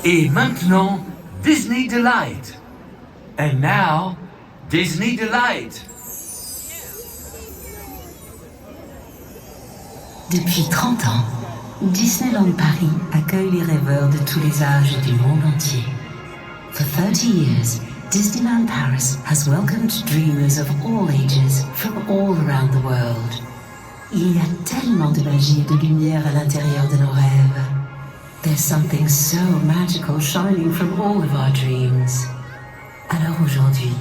Et maintenant, Disney Delight. And now, Disney Delight. Depuis 30 ans, Disneyland Paris accueille les rêveurs de tous les âges du monde entier. For 30 years, Disneyland Paris has welcomed dreamers of all ages from all around the world. Il y a tellement de magie et de lumière à l'intérieur de nos rêves. There's something so magical shining from all of our dreams. Alors aujourd'hui,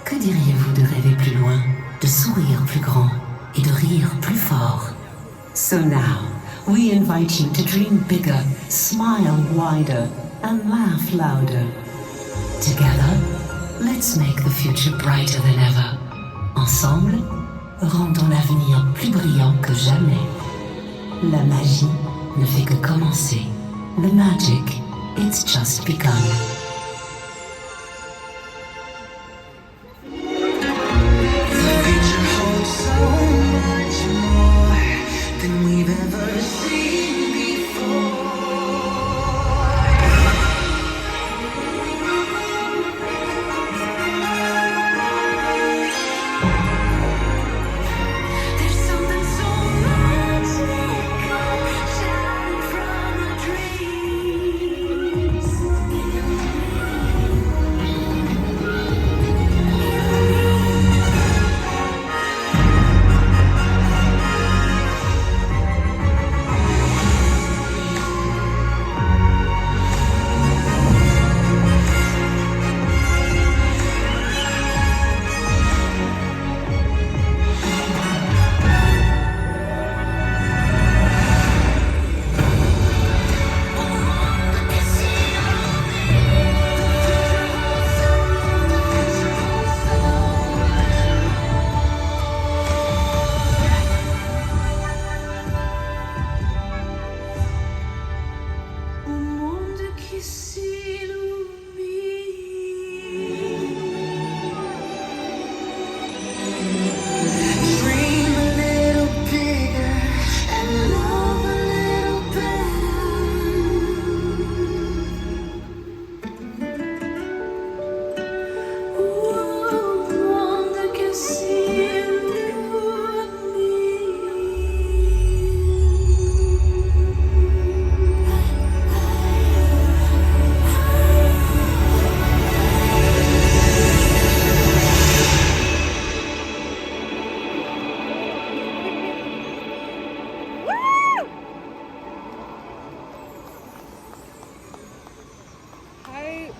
que diriez-vous de rêver plus loin, de sourire plus grand et de rire plus fort? So now, we invite you to dream bigger, smile wider, and laugh louder. Together, let's make the future brighter than ever. Ensemble, rendons l'avenir plus brillant que jamais. La magie ne fait que commencer. The magic, it's just begun.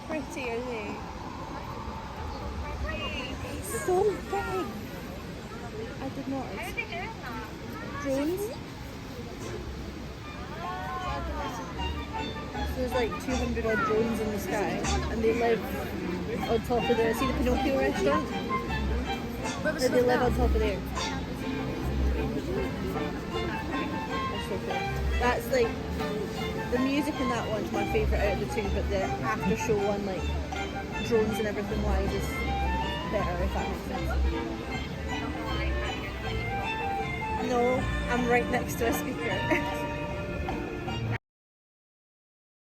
Pretty are they? So big! I did not expect drones. So there's like 200 odd drones in the sky and they live on top of the, see the Pinocchio restaurant? They live on top of there. That's so cool. That's like, the music in that one's my favourite out of the two, but the after show one, like drones and everything wise, is better, if that makes sense. No, I'm right next to a speaker.